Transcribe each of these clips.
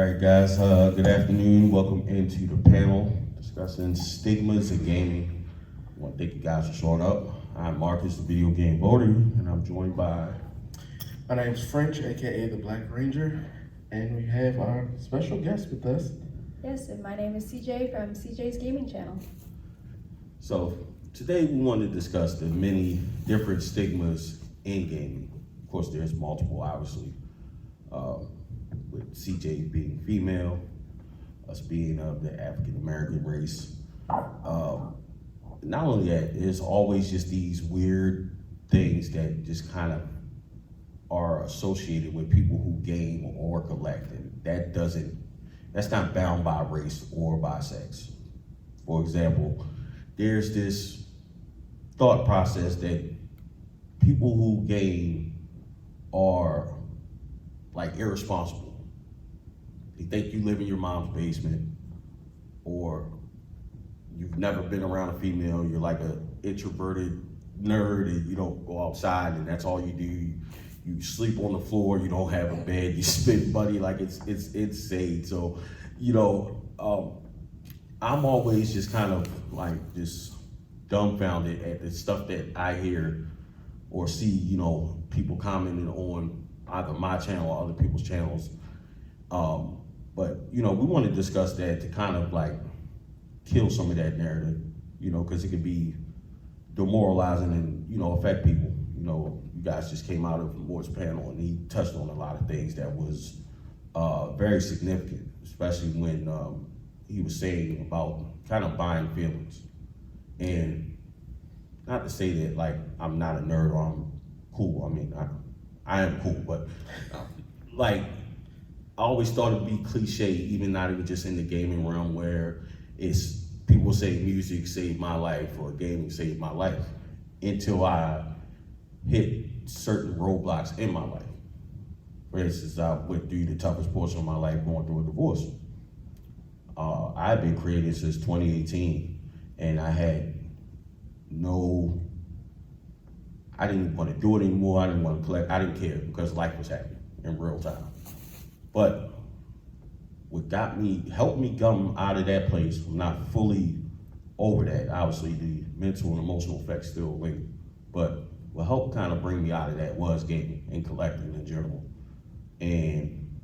right, guys, good afternoon. Welcome into the panel discussing stigmas in gaming. I want to thank you guys for showing up. I'm Marcus, the Video Game Votary, and I'm joined by... My name's French, aka the BlakRanger, and we have our special guest with us. Yes, and my name is CJ from CJ's Gaming Channel. So, today we want to discuss the many different stigmas in gaming. Of course, there's multiple, obviously. With CJ being female, us being of the African American race. Not only that, there's always just these weird things that just kind of are associated with people who game or collect, and that's not bound by race or by sex. For example, there's this thought process that people who game are like irresponsible. They think you live in your mom's basement, or you've never been around a female, you're like an introverted nerd and you don't go outside and that's all you do. You sleep on the floor, you don't have a bed, you spend money like it's insane. So, I'm always just kind of like just dumbfounded at the stuff that I hear or see, people commenting on either my channel or other people's channels. But we want to discuss that to kind of like kill some of that narrative, because it could be demoralizing and, affect people. You guys just came out of Ward's panel and he touched on a lot of things that was very significant, especially when he was saying about kind of buying feelings. And not to say that like I'm not a nerd or I'm cool. I mean, I am cool, but like I always thought it'd be cliche, even not even just in the gaming realm, where it's people say music saved my life or gaming saved my life, until I hit certain roadblocks in my life. For instance, I went through the toughest portion of my life going through a divorce. I've been creating since 2018, and I didn't want to do it anymore. I didn't want to collect. I didn't care because life was happening in real time. But what helped me come out of that place, I'm not fully over that. Obviously, the mental and emotional effects still linger. But what helped kind of bring me out of that was gaming and collecting in general. And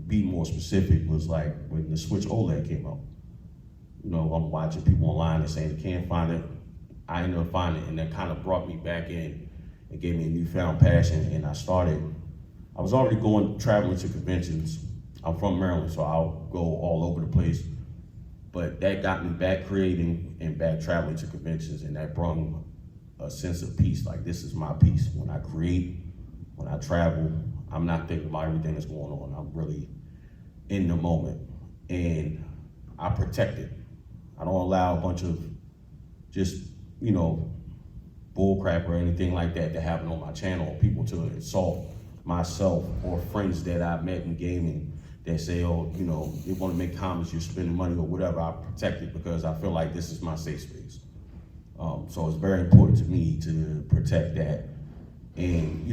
be more specific was like when the Switch OLED came out. I'm watching people online and saying they can't find it. I ended up finding it, and that kind of brought me back in and gave me a newfound passion. And I was already traveling to conventions. I'm from Maryland, so I'll go all over the place. But that got me back creating and back traveling to conventions, and that brought a sense of peace. Like, this is my peace. When I create, when I travel, I'm not thinking about everything that's going on. I'm really in the moment, and I protect it. I don't allow a bunch of just, bull crap or anything like that to happen on my channel, or people to insult myself or friends that I've met in gaming that say, they want to make comments, you're spending money or whatever. I protect it because I feel like this is my safe space. So it's very important to me to protect that and,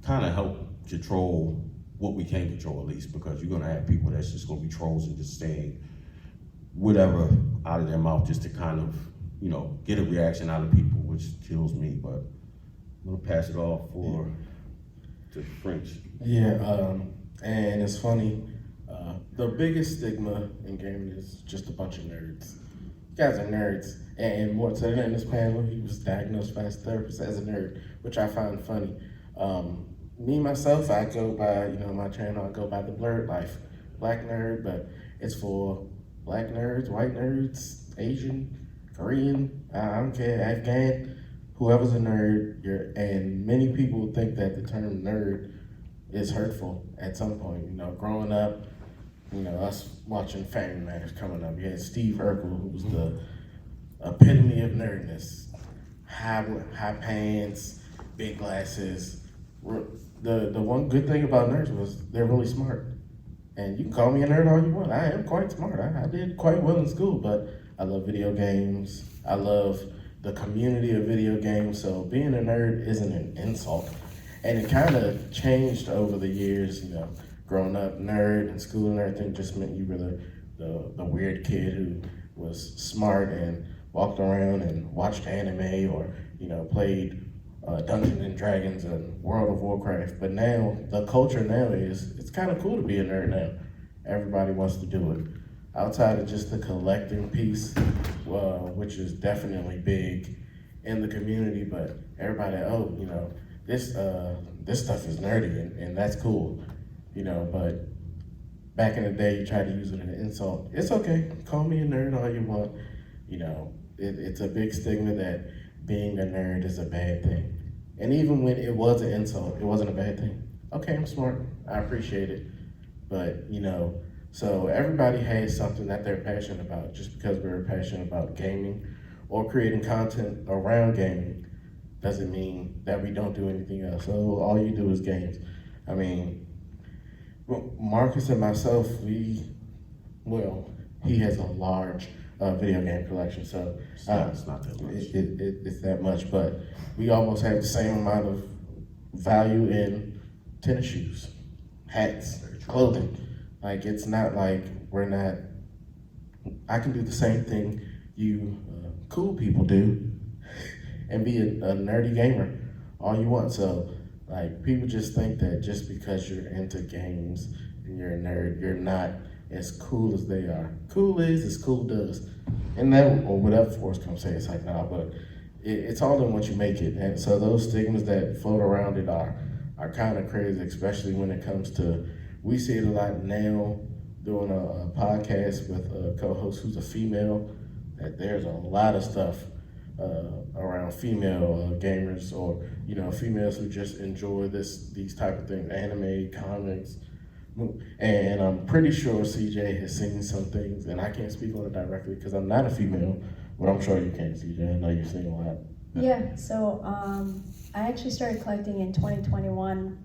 kind of help control what we can control, at least, because you're going to have people that's just going to be trolls and just saying whatever out of their mouth just to kind of, get a reaction out of people, which kills me. But I'm going to pass it off to French. Yeah, and it's funny, the biggest stigma in gaming is just a bunch of nerds. You guys are nerds, and more to in this panel, he was diagnosed by his therapist as a nerd, which I find funny. Me, myself, I go by, my channel, I go by the Blurred Life, Black Nerd, but it's for Black nerds, white nerds, Asian, Korean, I don't care, Afghan, whoever's a nerd, and many people think that the term nerd is hurtful at some point. Growing up, us watching Family Matters coming up, you had Steve Urkel, who was the epitome of nerdness. High pants, big glasses. The one good thing about nerds was they're really smart. And you can call me a nerd all you want. I am quite smart. I did quite well in school, but I love video games. I love the community of video games, so being a nerd isn't an insult. And it kind of changed over the years, growing up nerd in school and everything just meant you were the weird kid who was smart and walked around and watched anime or, played Dungeons and Dragons and World of Warcraft. But now, the culture now is, it's kind of cool to be a nerd now. Everybody wants to do it. Outside of just the collecting piece, which is definitely big in the community, but everybody, this stuff is nerdy and that's cool, but back in the day, you try to use it as an insult. It's okay, call me a nerd all you want. It's a big stigma that being a nerd is a bad thing. And even when it was an insult, it wasn't a bad thing. Okay, I'm smart, I appreciate it. But, so everybody has something that they're passionate about. Just because we're passionate about gaming or creating content around gaming doesn't mean that we don't do anything else. So all you do is games. I mean, Marcus and myself, he has a large video game collection, so It's not that much. it's that much, but we almost have the same amount of value in tennis shoes, hats, clothing. Like, it's not like I can do the same thing you cool people do and be a nerdy gamer all you want. So, like, people just think that just because you're into games and you're a nerd, you're not as cool as they are. Cool is as cool does. And that, or whatever Forrest comes say, it's like, nah, but it's all in what you make it. And so those stigmas that float around it are kind of crazy, especially when it comes to, we see it a lot now doing a podcast with a co-host who's a female, that there's a lot of stuff around female gamers or, females who just enjoy these type of things, anime, comics. And I'm pretty sure CJ has seen some things, and I can't speak on it directly because I'm not a female, but I'm sure you can, CJ. I know you've seen a lot. Yeah, so I actually started collecting in 2021,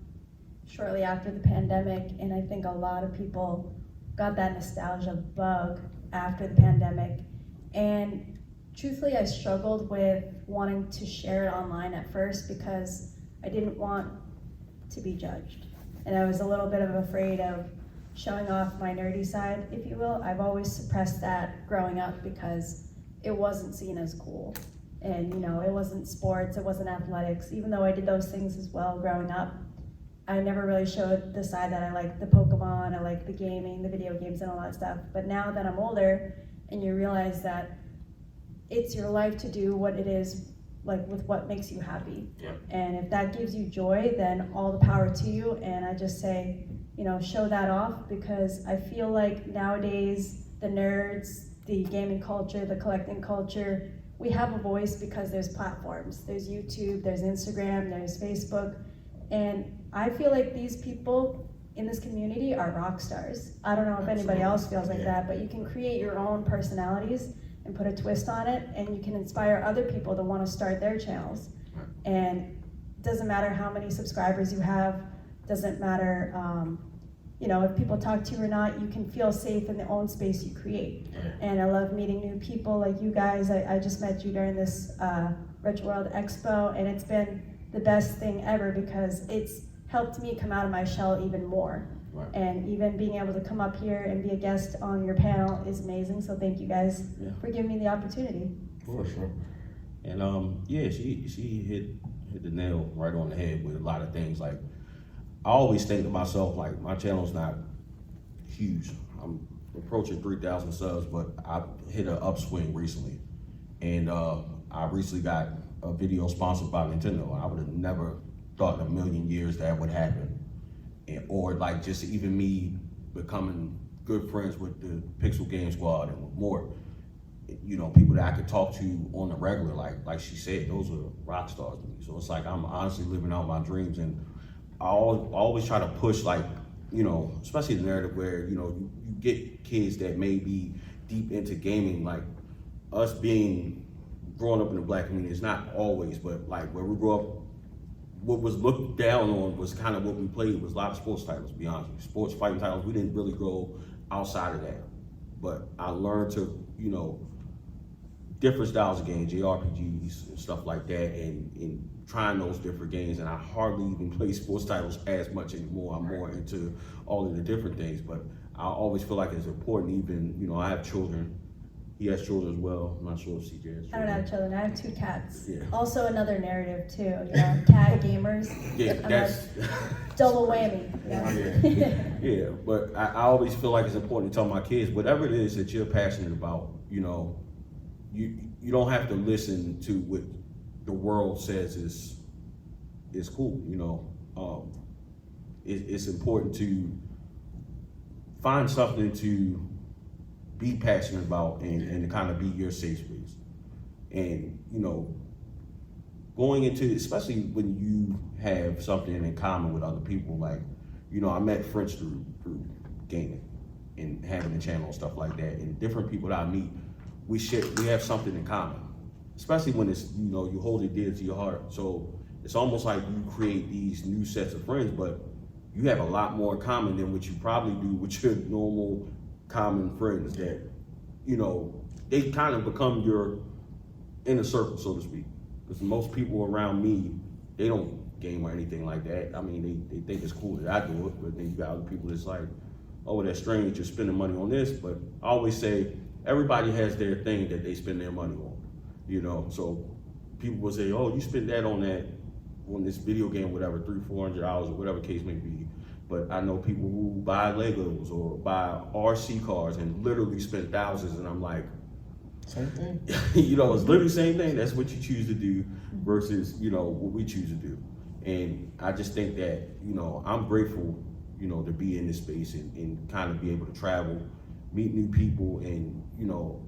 shortly after the pandemic, and I think a lot of people got that nostalgia bug after the pandemic. And truthfully, I struggled with wanting to share it online at first because I didn't want to be judged. And I was a little bit afraid of showing off my nerdy side, if you will. I've always suppressed that growing up because it wasn't seen as cool. And it wasn't sports, it wasn't athletics. Even though I did those things as well growing up, I never really showed the side that I like the Pokemon, I like the gaming, the video games and all that stuff. But now that I'm older and you realize that it's your life to do what it is, like with what makes you happy. Yeah. And if that gives you joy, then all the power to you. And I just say, show that off, because I feel like nowadays the nerds, the gaming culture, the collecting culture, we have a voice because there's platforms. There's YouTube, there's Instagram, there's Facebook. And I feel like these people in this community are rock stars. I don't know if anybody else feels like that, but you can create your own personalities and put a twist on it, and you can inspire other people to want to start their channels. And it doesn't matter how many subscribers you have, doesn't matter if people talk to you or not, you can feel safe in the own space you create. And I love meeting new people like you guys. I just met you during this Retro World Expo, and it's been the best thing ever because it's helped me come out of my shell even more. Right. And even being able to come up here and be a guest on your panel is amazing. So thank you guys for giving me the opportunity. For sure. And she hit the nail right on the head with a lot of things. Like, I always think to myself, like, my channel's not huge. I'm approaching 3,000 subs, but I hit an upswing recently. And I recently got a video sponsored by Nintendo. I would have never thought in a million years that would happen. Or like just even me becoming good friends with the Pixel Game Squad and with more, people that I could talk to on the regular, like she said, those are rock stars to me. So it's like I'm honestly living out my dreams, and I always try to push, like, especially the narrative where, you get kids that may be deep into gaming, like us growing up in the Black community. It's not always, but like where we grew up, what was looked down on was kind of what we played was a lot of sports titles, to be honest with you. Sports fighting titles, we didn't really go outside of that. But I learned to, different styles of games, JRPGs and stuff like that, and trying those different games. And I hardly even play sports titles as much anymore. I'm more into all of the different things, but I always feel like it's important. Even, you know, I have children. He has children as well. I'm not sure if CJ has children. I don't have children. I have 2 cats. Yeah. Also another narrative too. You know, cat gamers. Yeah, I'm that's double whammy. You know? yeah. But I always feel like it's important to tell my kids, whatever it is that you're passionate about, you know, you don't have to listen to what the world says is cool. You know, it's important to find something to be passionate about and to kind of be your safe space. And, you know, going into, especially when you have something in common with other people, like, you know, I met French through gaming and having a channel and stuff like that. And different people that I meet, we have something in common, especially when it's, you know, you hold it dear to your heart. So it's almost like you create these new sets of friends, but you have a lot more in common than what you probably do with your normal common friends that, you know, they kind of become your inner circle, so to speak. Because most people around me, they don't game or anything like that. I mean, they think it's cool that I do it, but then you got other people that's like, oh, that's strange, you're spending money on this. But I always say, everybody has their thing that they spend their money on, you know? So people will say, oh, you spend that on this video game, whatever, $300-400 or whatever case may be. But I know people who buy Legos or buy RC cars and literally spend thousands, and I'm like, same thing. You know, it's literally the same thing. That's what you choose to do versus, you know, what we choose to do. And I just think that, you know, I'm grateful, you know, to be in this space and kind of be able to travel, meet new people, and, you know,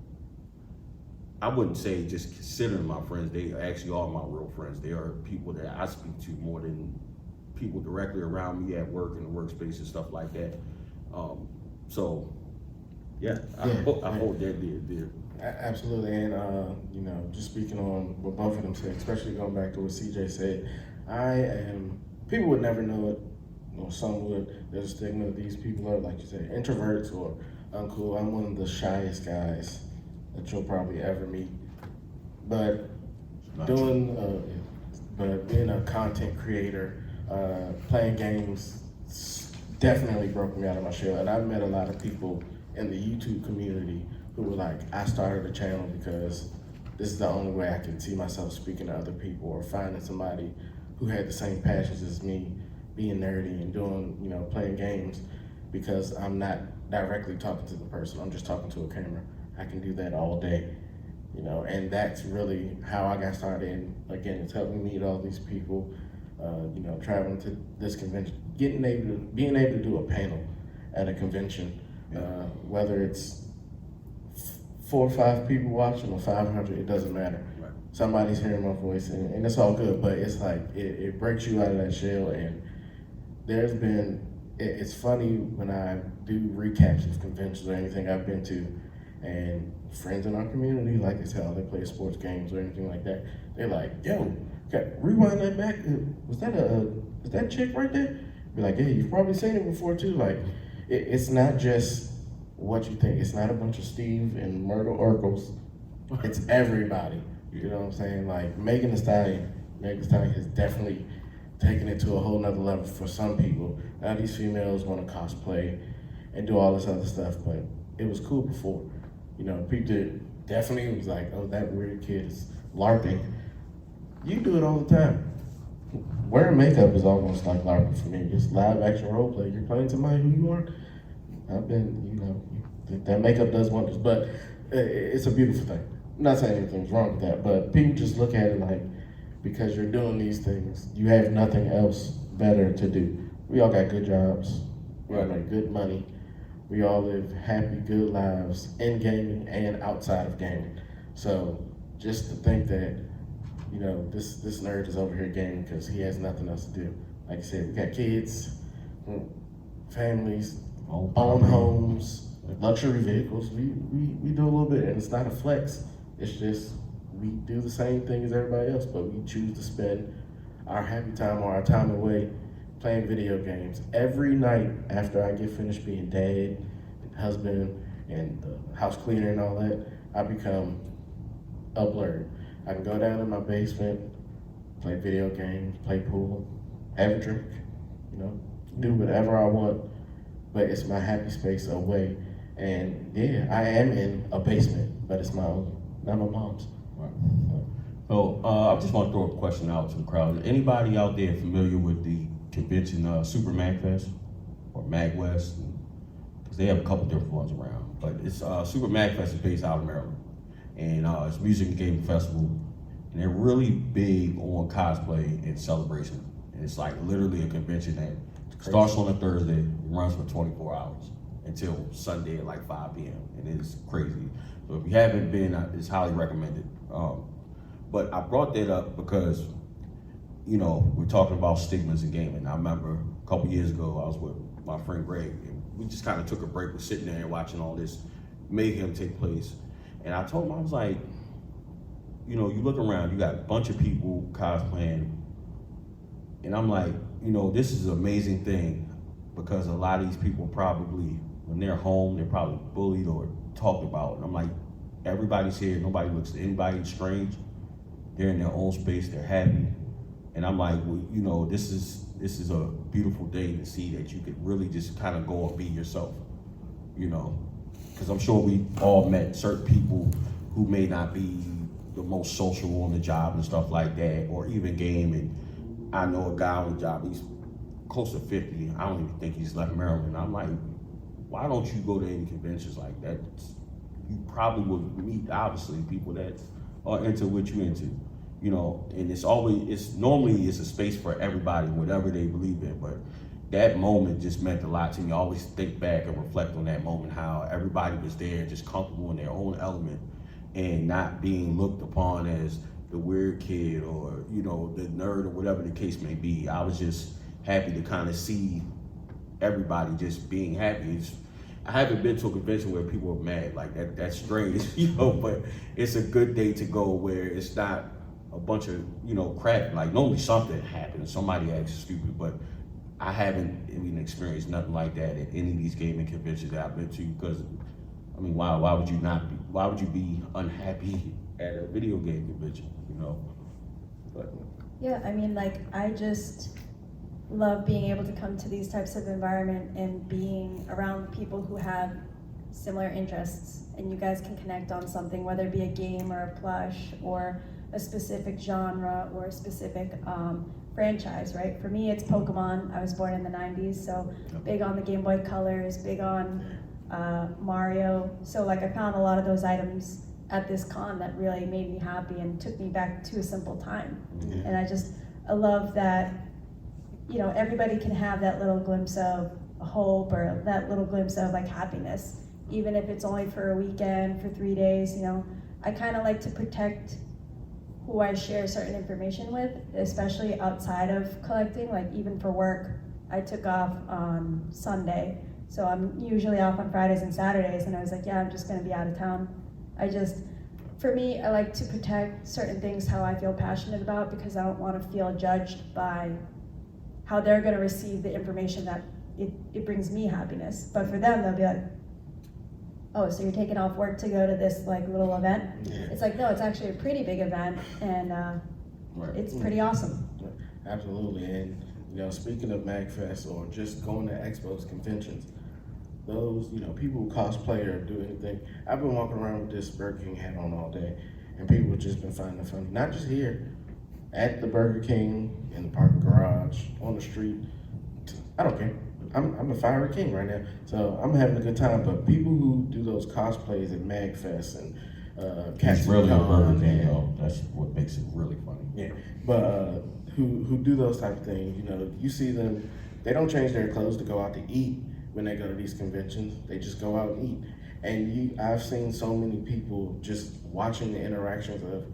I wouldn't say just considering my friends, they actually are my real friends. They are people that I speak to more than people directly around me at work in the workspace and stuff like that. So yeah, I hold that dear. Absolutely, and you know, just speaking on what both of them said, especially going back to what CJ said, people would never know it, you know, some would. There's a stigma that these people are, like you said, introverts or uncool. I'm one of the shyest guys that you'll probably ever meet. But being a content creator, playing games definitely broke me out of my shell. And I've met a lot of people in the YouTube community who were like, I started a channel because this is the only way I can see myself speaking to other people or finding somebody who had the same passions as me, being nerdy and doing, you know, playing games, because I'm not directly talking to the person, I'm just talking to a camera. I can do that all day, you know, and that's really how I got started. And again, it's helped me meet all these people, you know, traveling to this convention, being able to do a panel at a convention, whether it's 4 or 5 people watching or 500, it doesn't matter. Right. Somebody's hearing my voice, and it's all good, but it's like, it breaks you out of that shell. And it's funny when I do recaps of conventions or anything I've been to, and friends in our community, like I said, they play sports games or anything like that, they're like, yo, rewind that back, was that chick right there? Be like, yeah, you've probably seen it before too. Like, it's not just what you think. It's not a bunch of Steve and Myrtle Urkels. It's everybody. You know what I'm saying? Like, Megan Thee Stallion has definitely taken it to a whole nother level for some people. Now these females want to cosplay and do all this other stuff, but it was cool before. You know, people definitely was like, oh, that weird kid is LARPing. You do it all the time. Wearing makeup is almost like LARPing for me. It's live action role play. You're playing somebody who you aren't. I've been, you know, that makeup does wonders, but it's a beautiful thing. I'm not saying anything's wrong with that, but people just look at it like, because you're doing these things, you have nothing else better to do. We all got good jobs. We all make good money. We all live happy, good lives in gaming and outside of gaming. So just to think that, you know, this nerd is over here gaming because he has nothing else to do. Like I said, we got kids, families, own homes, luxury vehicles. We do a little bit, and it's not a flex. It's just we do the same thing as everybody else, but we choose to spend our happy time or our time away playing video games. Every night after I get finished being dad and husband and the house cleaner and all that, I become a blur. I can go down in my basement, play video games, play pool, have a drink, you know, do whatever I want, but it's my happy space away. And yeah, I am in a basement, but it's my own, not my mom's. Right. So I just want to throw a question out to the crowd. Anybody out there familiar with the convention Super MagFest or MagWest? Because they have a couple different ones around, but it's Super MagFest is based out of Maryland, and it's a music and gaming festival, and they're really big on cosplay and celebration. And it's like literally a convention that starts on a Thursday, runs for 24 hours until Sunday at like 5 p.m. and it's crazy. So if you haven't been, it's highly recommended. But I brought that up because, you know, we're talking about stigmas in gaming. I remember a couple years ago, I was with my friend Greg, and we just kind of took a break. We're sitting there and watching all this mayhem take place. And I told him, I was like, you know, you look around, you got a bunch of people cosplaying, and I'm like, you know, this is an amazing thing because a lot of these people probably, when they're home, they're probably bullied or talked about. And I'm like, everybody's here, nobody looks at anybody strange. They're in their own space, they're happy. And I'm like, well, you know, this is a beautiful day to see that you could really just kind of go and be yourself, you know? Because I'm sure we all met certain people who may not be the most social on the job and stuff like that, or even gaming. I know a guy on the job, he's close to 50. I don't even think he's left Maryland. I'm like, why don't you go to any conventions like that? You probably would meet, obviously, people that are into what you're into, you know, and normally it's a space for everybody, whatever they believe in, but that moment just meant a lot to me. I always think back and reflect on that moment, how everybody was there just comfortable in their own element and not being looked upon as the weird kid or, you know, the nerd or whatever the case may be. I was just happy to kind of see everybody just being happy. I haven't been to a convention where people are mad, like that's strange, you know, but it's a good day to go where it's not a bunch of, you know, crap. Like normally something happens, somebody acts stupid, but I haven't even experienced nothing like that at any of these gaming conventions that I've been to, because, I mean, why would you be unhappy at a video game convention, you know? But Yeah, I mean, like, I just love being able to come to these types of environment and being around people who have similar interests, and you guys can connect on something, whether it be a game or a plush or a specific genre or a specific franchise, right? For me, it's Pokemon. I was born in the 90s, so big on the Game Boy Colors, big on Mario. So like I found a lot of those items at this con that really made me happy and took me back to a simple time. Yeah. And I love that, you know, everybody can have that little glimpse of hope or that little glimpse of like happiness, even if it's only for a weekend, for 3 days, you know. I kind of like to protect who I share certain information with, especially outside of collecting, like even for work. I took off on Sunday, so I'm usually off on Fridays and Saturdays, and I was like, yeah, I'm just gonna be out of town. For me, I like to protect certain things how I feel passionate about, because I don't wanna feel judged by how they're gonna receive the information that it brings me happiness. But for them, they'll be like, oh, so you're taking off work to go to this like little event? Yeah. It's like, no, it's actually a pretty big event, and right. it's pretty awesome. Absolutely, and you know, speaking of MagFest or just going to expos, conventions, those, you know, people who cosplay or do anything, I've been walking around with this Burger King hat on all day, and people have just been finding it funny. Not just here, at the Burger King, in the parking garage, on the street. I don't care. I'm a fiery king right now, so I'm having a good time. But people who do those cosplays at MagFest and it's really a Burger King, though. That's what makes it really funny. yeah, but who do those type of things, you know, you see them, they don't change their clothes to go out to eat when they go to these conventions. They just go out and eat. And I've seen so many people just watching the interactions of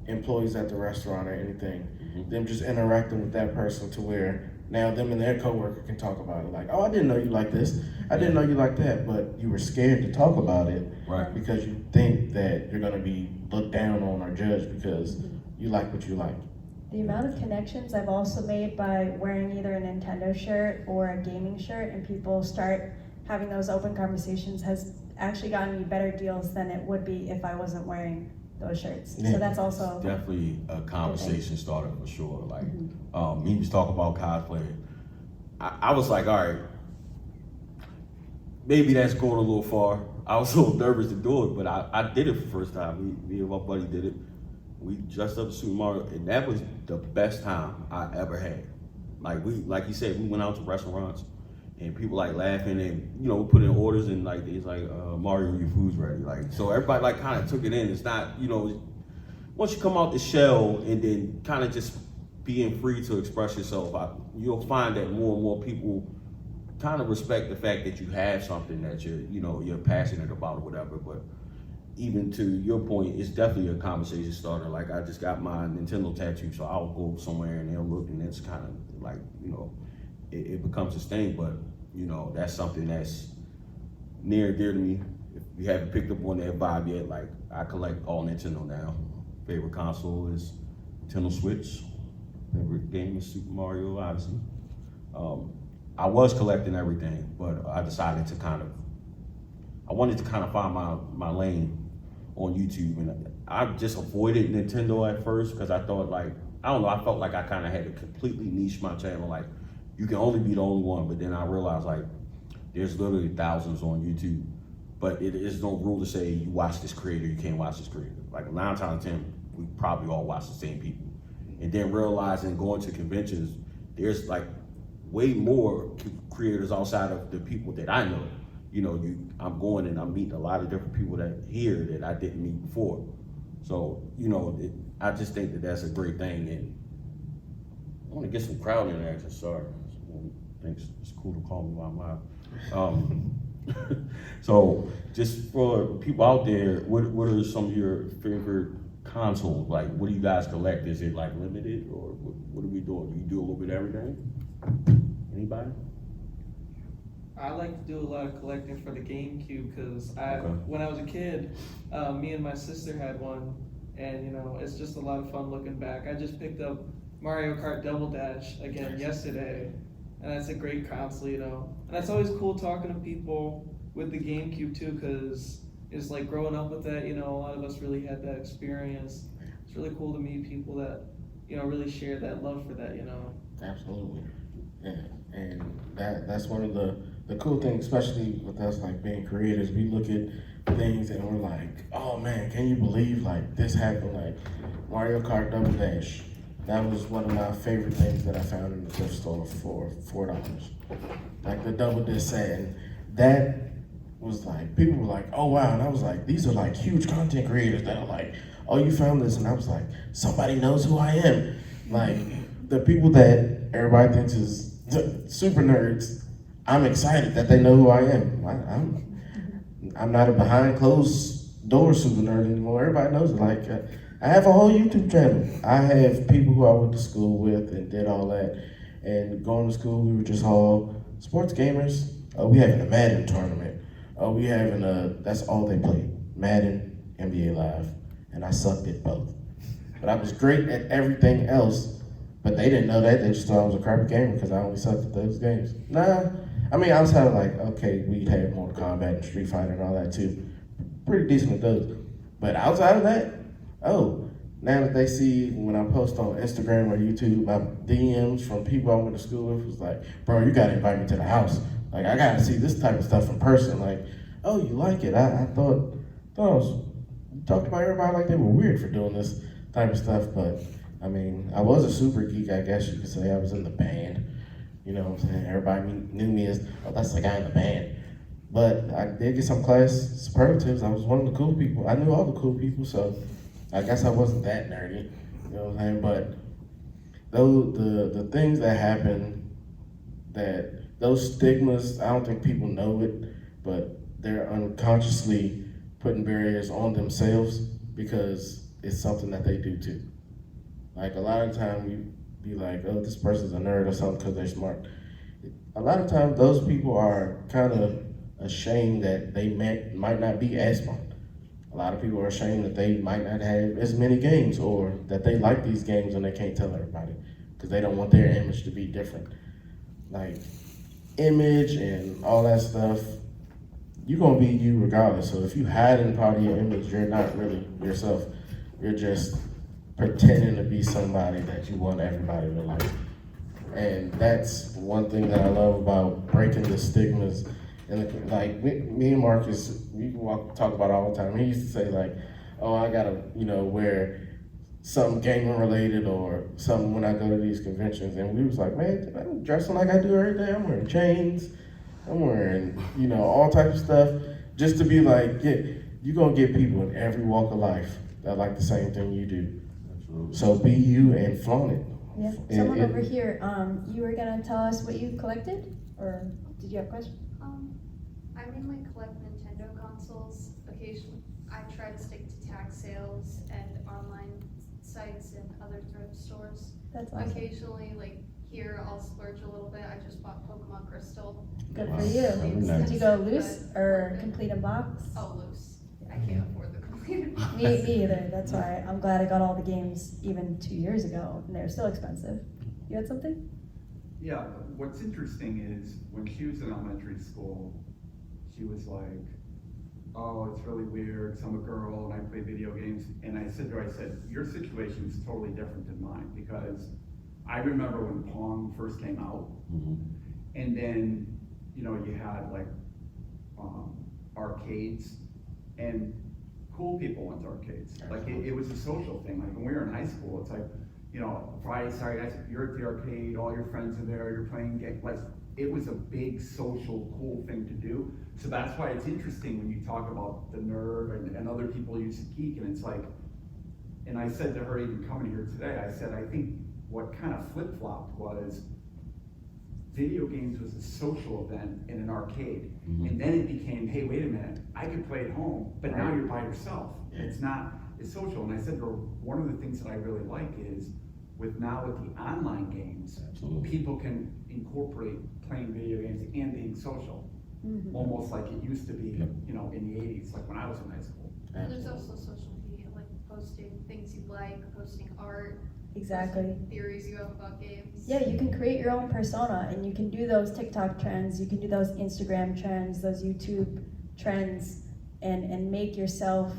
employees at the restaurant or anything, them just interacting with that person to where now them and their coworker can talk about it. Like, oh, I didn't know you like this. I didn't know you like that. But you were scared to talk about it, Right. because you think that you're gonna be looked down on or judged because you like what you like. The amount of connections I've also made by wearing either a Nintendo shirt or a gaming shirt, and people start having those open conversations, has actually gotten me better deals than it would be if I wasn't wearing those shirts. Yeah. So that's also Definitely a conversation starter for sure. Like, Mm-hmm. he was talking about cosplay. I was like, all right, maybe that's going a little far. I was a little nervous to do it, but I did it for the first time. Me and my buddy did it. We dressed up as Super Mario, and that was the best time I ever had. Like you said, we went out to restaurants, and people like laughing, and we put in orders, and like it's like Mario, your food's ready. Like so, everybody like kind of took it in. It's not once you come out the shell and then kind of just being free to express yourself, you'll find that more and more people kind of respect the fact that you have something that you're passionate about or whatever. But even to your point, it's definitely a conversation starter. Like I just got my Nintendo tattoo, so I'll go somewhere and they'll look, and it's kind of like it becomes a thing. But that's something that's near and dear to me. If you haven't picked up on that vibe yet, like I collect all Nintendo now. Favorite console is Nintendo Switch. Favorite game is Super Mario Odyssey. I was collecting everything, but I decided to I wanted to find my lane on YouTube, and I just avoided Nintendo at first because I thought I felt like I kind of had to completely niche my channel. Like you can only be the only one, but then I realized like there's literally thousands on YouTube, but it is no rule to say you watch this creator, you can't watch this creator. Like 9 times out of 10, we probably all watch the same people. And then realizing going to conventions, there's like way more creators outside of the people that I know. I'm going and I'm meeting a lot of different people that I didn't meet before. So, I just think that that's a great thing. And I want to get some crowd interaction. Sorry. Thanks. It's cool to call me while I'm live. So just for people out there, what are some of your favorite consoles? Like, what do you guys collect? Is it like limited, or what are we doing? Do you do a little bit of everything? Anybody? I like to do a lot of collecting for the GameCube because Okay. when I was a kid, me and my sister had one, and it's just a lot of fun looking back. I just picked up Mario Kart Double Dash again yesterday, and that's a great console, and it's always cool talking to people with the GameCube too, because it's like growing up with that, a lot of us really had that experience. It's really cool to meet people that really share that love for that. Absolutely. Yeah. And that's one of the cool things, especially with us like being creators. We look at things and we're like, oh man, can you believe like this happened? Like Mario Kart Double Dash. That was one of my favorite things that I found in the thrift store for $4. Like the double disc set. And that was like, people were like, oh wow. And I was like, these are like huge content creators that are like, oh, you found this. And I was like, somebody knows who I am. Like the people that everybody thinks is super nerds, I'm excited that they know who I am. I'm not a behind closed door super nerd anymore. Everybody knows it. Like I have a whole YouTube channel. I have people who I went to school with and did all that. And going to school, we were just all sports gamers. We having a Madden tournament. We having that's all they played. Madden, NBA Live. And I sucked at both. But I was great at everything else. But they didn't know that. They just thought I was a crappy gamer because I only sucked at those games. Nah. I mean, outside of like, okay, we had Mortal Kombat and Street Fighter and all that too. Pretty decent at those. But outside of that, now that they see when I post on Instagram or YouTube, my DMs from people I went to school with was like, bro, you gotta invite me to the house. Like, I gotta see this type of stuff in person. Like, oh, you like it? I thought I was talked about everybody like they were weird for doing this type of stuff, but I mean, I was a super geek, I guess you could say. I was in the band, you know what I'm saying? Everybody knew me as, oh, that's the guy in the band. But I did get some class superlatives. I was one of the cool people. I knew all the cool people, so I guess I wasn't that nerdy, you know what I'm saying? But the things that happen, those stigmas, I don't think people know it, but they're unconsciously putting barriers on themselves because it's something that they do too. Like a lot of times you be like, oh, this person's a nerd or something because they're smart. A lot of times those people are kind of ashamed that they might not be as smart. A lot of people are ashamed that they might not have as many games or that they like these games and they can't tell everybody because they don't want their image to be different. Like image and all that stuff, you're gonna be you regardless. So if you hide in part of your image, you're not really yourself. You're just pretending to be somebody that you want everybody to like. And that's one thing that I love about breaking the stigmas. And like me and Marcus, we talk about it all the time. He used to say like, "Oh, I gotta, wear something gaming related or something when I go to these conventions." And we was like, "Man, I'm dressing like I do every day. I'm wearing chains. I'm wearing, all types of stuff just to be like, yeah, you're gonna get people in every walk of life that like the same thing you do. Absolutely. So be you and flaunt it." Yeah, someone over here, you were gonna tell us what you collected, or did you have a question? I mainly collect Nintendo consoles. Occasionally, I try to stick to tag sales and online sites and other thrift stores. That's awesome. Occasionally, like here, I'll splurge a little bit. I just bought Pokemon Crystal. Good Wow. for you. Nice. Did you go loose But or complete in box? Oh, loose. I can't afford the complete box. Me either. That's why I'm glad I got all the games even 2 years ago, and they're still expensive. You had something? Yeah, what's interesting is when she was in elementary school, she was like, "Oh, it's really weird, 'cause I'm a girl and I play video games." And I said to her, "Your situation is totally different than mine, because I remember when Pong first came out, and then, you had like arcades, and cool people went to arcades. Like it was a social thing. Like when we were in high school, it's like, Friday, Saturday nights, you're at the arcade, all your friends are there, you're playing games. Like it was a big social cool thing to do. So that's why it's interesting when you talk about the nerd and other people use the geek, and it's like, and I said to her even coming here today, I said, I think what kind of flip-flopped was video games was a social event in an arcade. And then it became, hey, wait a minute, I could play at home, but now you're by yourself. It's social. And I said to her, one of the things that I really like is with the online games, Absolutely. people can incorporate playing video games and being social. Almost like it used to be, Yep. In the 80s, like when I was in high school. And there's also social media, like posting things you like, posting art, Exactly. posting theories you have about games. Yeah, you can create your own persona, and you can do those TikTok trends, you can do those Instagram trends, those YouTube trends, and make yourself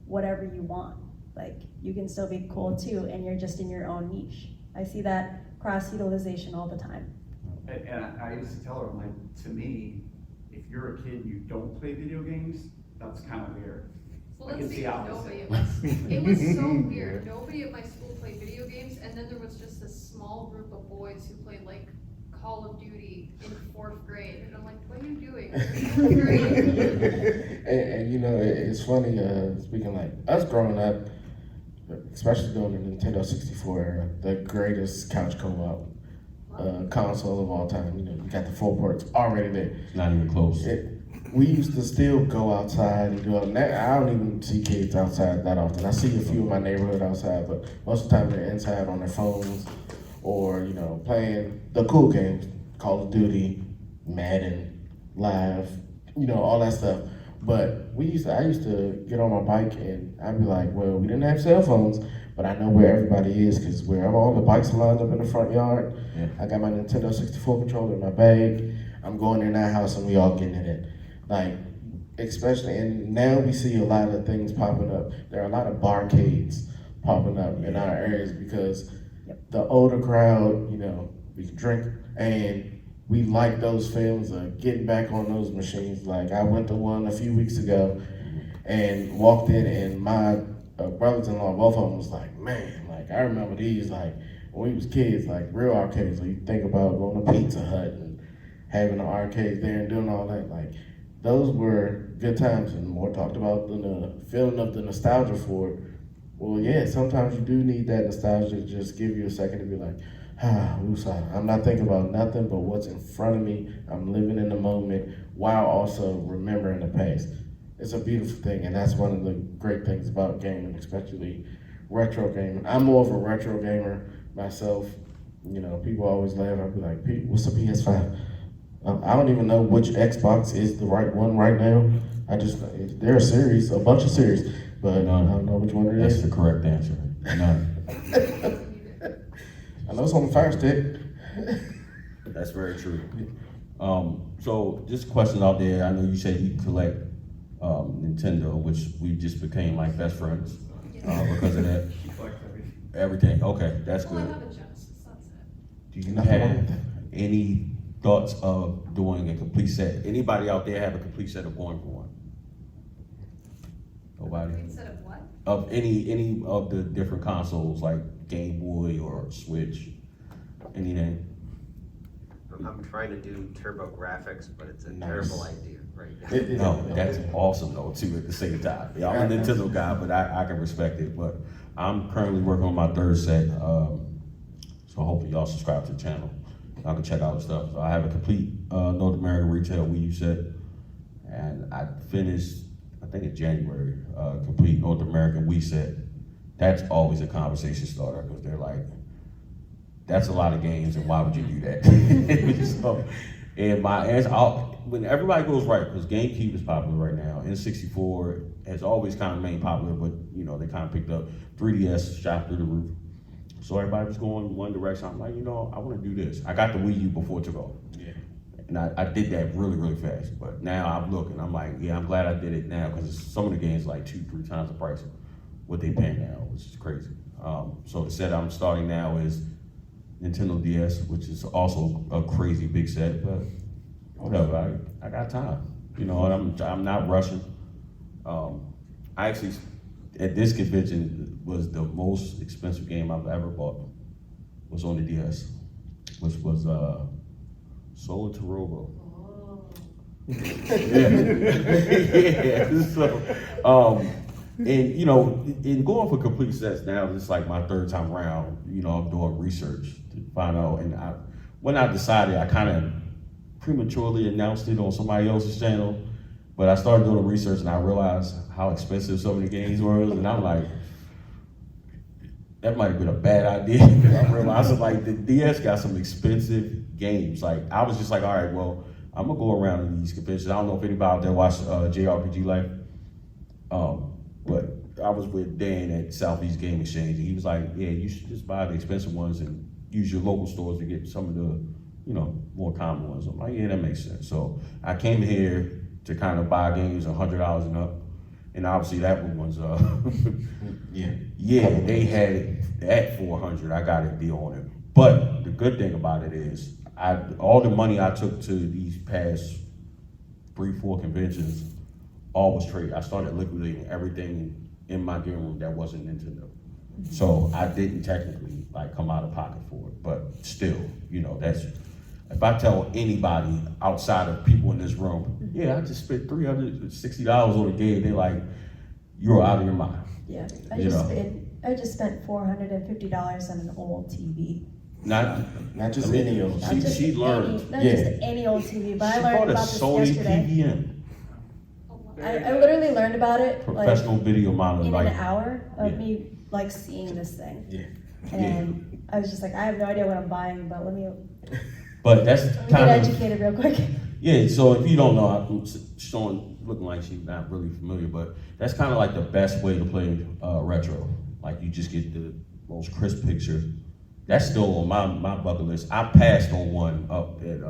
whatever you want. Like, you can still be cool too, and you're just in your own niche. I see that cross-utilization all the time. And I used to tell her, I'm like, to me, if you're a kid and you don't play video games, that's kind of weird. Well, Like, let's it's see, the opposite. nobody at my school, it was so weird, nobody at my school played video games, and then there was just this small group of boys who played like Call of Duty in 4th grade, and I'm like, what are you doing? You're in 4th grade. and it's funny, speaking like us growing up, especially during the Nintendo 64 era, the greatest couch co-op console of all time. You got the 4 ports already there. It's not even close. We used to still go outside and do it. I don't even see kids outside that often. I see a few in my neighborhood outside, but most of the time they're inside on their phones or, playing the cool games, Call of Duty, Madden, Live, all that stuff. But I used to get on my bike and I'd be like, well, we didn't have cell phones, but I know where everybody is, because wherever all the bikes are lined up in the front yard, I got my Nintendo 64 controller in my bag. I'm going in that house and we all getting it in. Like, especially, and now we see a lot of things popping up. There are a lot of barcades popping up in our areas because the older crowd, we can drink and we like those feelings of getting back on those machines. Like, I went to one a few weeks ago and walked in, and my brothers-in-law, both of them was like, man, like, I remember these, like, when we was kids, like, real arcades. Like, you think about going to Pizza Hut and having the arcades there and doing all that. Like, those were good times, and more talked about the feeling of the nostalgia for it. Well, yeah, sometimes you do need that nostalgia to just give you a second to be like, woosah. I'm not thinking about nothing but what's in front of me. I'm living in the moment while also remembering the past. It's a beautiful thing, and that's one of the great things about gaming, especially retro gaming. I'm more of a retro gamer myself. People always laugh. I'll be like, what's a PS5? I don't even know which Xbox is the right one right now. There are series, a bunch of series, but I don't know which one it That's is. the correct answer. None. I know it's on the Fire Stick. That's very true. So just a question out there. I know you said you collect Nintendo, which we just became like best friends. because of that? She collects everything. Everything, okay, that's Well, I good. have a Genesis, that's it. Do you Nothing wrong have with that. any thoughts of doing a complete set? Anybody out there have a complete set of going for one? Nobody? Instead of what? Of any of the different consoles, like Game Boy or Switch, anything? I'm trying to do turbo graphics, but it's a Nice. terrible idea right now. No, that's awesome though, too, at the same time. Yeah, I'm a Nintendo guy, but I can respect it. But I'm currently working on my third set, so hopefully y'all subscribe to the channel. Y'all can check out the stuff. So I have a complete North American retail Wii U set, and I finished, I think in January, complete North American Wii set. That's always a conversation starter, because they're like, that's a lot of games, and why would you do that? So, and my answer, when everybody goes right, because GameCube is popular right now, N64 has always kind of remained popular, but you know, they kind of picked up. 3DS shot through the roof. So everybody was going one direction. I'm like, you know, I want to do this. I got the Wii U before it took off. Yeah. And I did that really, really fast. But now I'm looking, I'm like, yeah, I'm glad I did it now, because some of the games like 2-3 times the price of what they pay now, which is crazy. So the set I'm starting now is Nintendo DS, which is also a crazy big set, but whatever, I got time. You know, and I'm not rushing. I actually, at this convention, was the most expensive game I've ever bought, was on the DS, which was Solar Tarobo. Yeah. So, and you know, in going for complete sets now, it's like my third time around. You know, I'm doing research to find out, and when I decided, I kind of prematurely announced it on somebody else's channel, but I started doing research and I realized how expensive some of the games were, and I'm like, that might have been a bad idea. I realized like the DS got some expensive games. Like I was just like, all right, well, I'm gonna go around in these conventions. I don't know if anybody out there watched JRPG Life, but I was with Dan at Southeast Game Exchange, and he was like, yeah, you should just buy the expensive ones and use your local stores to get some of the, you know, more common ones. I'm like, yeah, that makes sense. So I came here to kind of buy games $100 and up, and obviously that one was yeah, they had it at 400. I got a deal on it. But the good thing about it is, all the money I took to these past 3-4 conventions, all was trade. I started liquidating everything in my game room that wasn't Nintendo. So I didn't technically like come out of pocket for it, but still, you know, that's, if I tell anybody outside of people in this room, yeah, I just spent $360 on a game, they're like, you're out of your mind. Yeah, You know. I just spent $450 on an old TV. Not just I mean, any old. Not just She learned. not Yeah. just any old TV, but She I learned bought a about this Sony yesterday. PVM, I literally learned about it like professional video monitor, in like, an hour of yeah. me like seeing this thing. Yeah. And I was just like, I have no idea what I'm buying, but let me but that's get kind of, educated real quick. yeah, so if you don't know, I'm showing, looking like she's not really familiar, but that's kind of like the best way to play retro. Like you just get the most crisp picture. That's still on my bucket list. I passed on one up at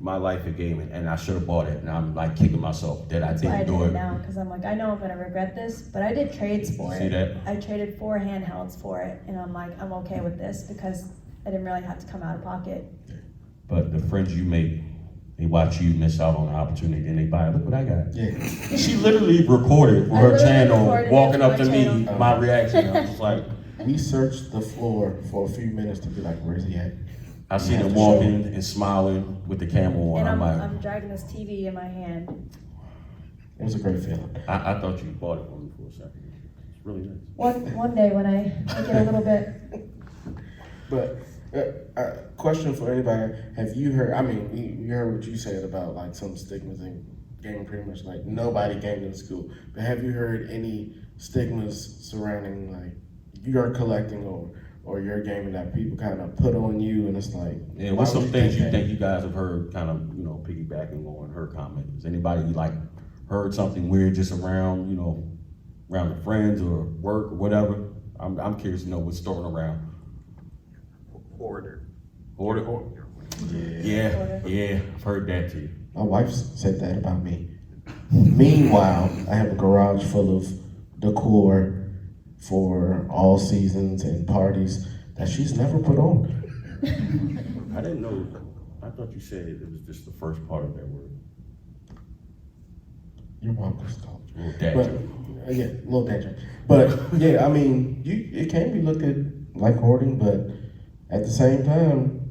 My Life of Gaming, and I should have bought it, and I'm like kicking myself that That's I why I didn't did do it it. now, because I'm like, I know I'm gonna regret this, but I did trades for See it. that? I traded 4 handhelds for it, and I'm like, I'm okay with this because I didn't really have to come out of pocket. But the friends you make, they watch you miss out on the opportunity, and they buy it. Look what I got. Yeah. She literally recorded for I her literally channel, recorded it walking for up my to me, channel. my reaction. I was like, We searched the floor for a few minutes to be like, where's he at? I see have them to show walking and smiling with the camera on. And I'm like, I'm dragging this TV in my hand. It was a great feeling. I thought you bought it for me for a second. It's really nice. One day when I get a little bit. But question for anybody: have you heard? I mean, you heard what you said about like some stigmas in gaming, pretty much like nobody gamed in school. But have you heard any stigmas surrounding like your collecting or your gaming that people kind of put on you, and it's like, Yeah, why what's would some things you that? think you guys have heard, kind of, you know, piggybacking on her comment? Has anybody like heard something weird just around, you know, around the friends or work or whatever? I'm curious to know what's thrown around. Order. Order. Yeah. Yeah, I've heard that too. My wife said that about me. Meanwhile, I have a garage full of decor for all seasons and parties that she's never put on. I didn't know. I thought you said it was just the first part of that word. Your mom was called. Little dad But joke. yeah, little danger. But yeah, I mean, it can be looked at like hoarding, but at the same time,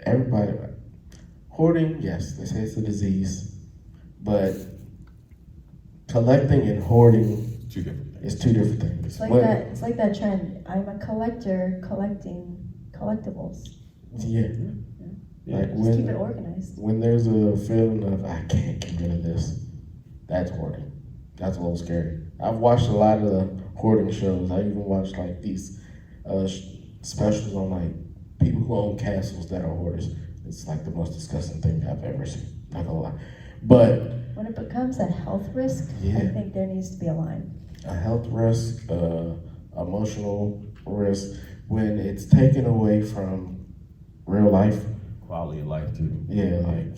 everybody hoarding. Yes, they say it's a disease, but collecting and hoarding Two different things. is two different things. It's like When- that. It's like that trend. I'm a collector collecting collectibles. Yeah. Yeah. Like Just keep it when organized. there's a feeling of I can't get rid of this, that's hoarding. That's a little scary. I've watched a lot of the hoarding shows. I even watched like these specials on like people who own castles that are hoarders. It's like the most disgusting thing I've ever seen. Not gonna lie, but When it becomes a health risk, I Yeah. think there needs to be a line. a health risk, emotional risk, when it's taken away from real life. Quality of life too. Yeah, like,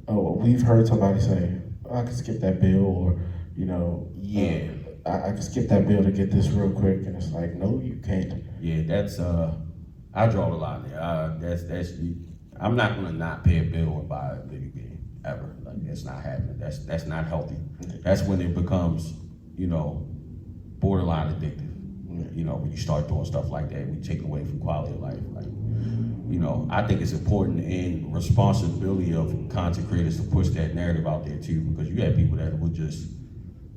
oh, we've heard somebody say, oh, I can skip that bill, or, you know, Yeah. I can skip that bill to get this real quick, and it's like, no, you can't. Yeah, that's I draw the line there. That's I'm not gonna not pay a bill and buy a video game ever. Like that's not happening. That's not healthy. That's when it becomes, you know, borderline addictive. You know, when you start doing stuff like that, we take away from quality of life. Like, you know, I think it's important and responsibility of content creators to push that narrative out there too, because you have people that would just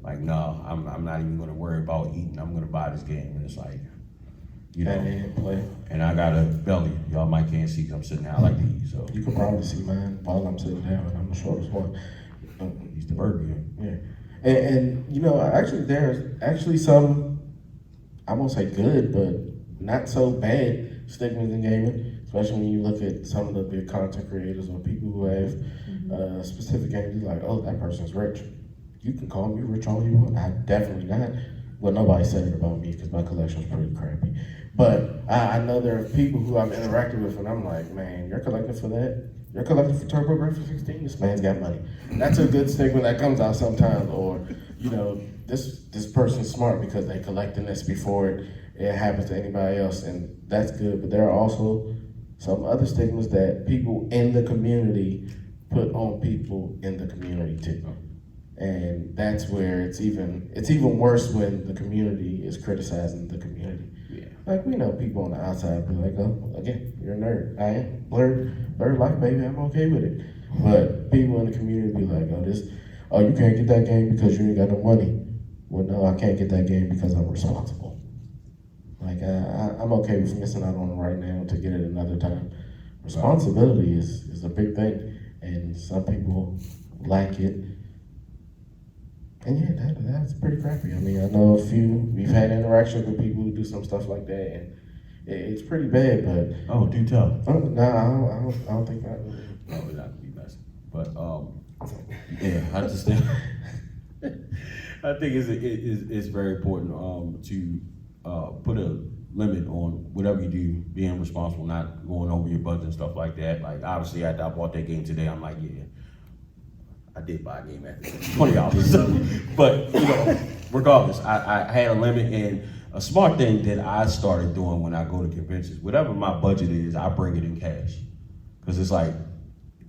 like, no, I'm not even gonna worry about eating. I'm gonna buy this game, and it's like, you know, That ain't play. and I got a belly. Y'all might can't see 'cause I'm sitting down like these, so You can probably see mine while I'm sitting down, and I'm the shortest one. he's the burger here. Yeah, and you know, actually, there's actually some, I won't say good, but not so bad stigmas in gaming. Especially when you look at some of the big content creators or people who have specific games. You're like, oh, that person's rich. You can call me rich all you want. I'm definitely not. Well, nobody said it about me because my collection's pretty crappy. But I know there are people who I've interacted with, and I'm like, man, you're collecting for that? You're collecting for TurboGrafx-16? This man's got money. That's a good stigma that comes out sometimes. Or, you know, this person's smart because they collecting this before it happens to anybody else, and that's good. But there are also some other stigmas that people in the community put on people in the community too. And that's where it's even worse when the community is criticizing the community. Yeah. Like, we know people on the outside be like, oh, again, you're a nerd. I am. Blurred life, baby, I'm okay with it. But people in the community be like, oh, you can't get that game because you ain't got no money. Well, no, I can't get that game because I'm responsible. Like, I'm okay with missing out on it right now to get it another time. Responsibility is a big thing, and some people lack it. And yeah, that's pretty crappy. I mean, I know we've had interactions with people who do some stuff like that, and it's pretty bad, but. Oh, do tell. No, I don't think that. No, we're not gonna be messy. But yeah, I just think I think it's very important to put a limit on whatever you do, being responsible, not going over your budget and stuff like that. Like obviously after I bought that game today, I'm like, yeah, I did buy a game at $20. But you know, regardless, I had a limit, and a smart thing that I started doing when I go to conventions, whatever my budget is, I bring it in cash. Cause it's like,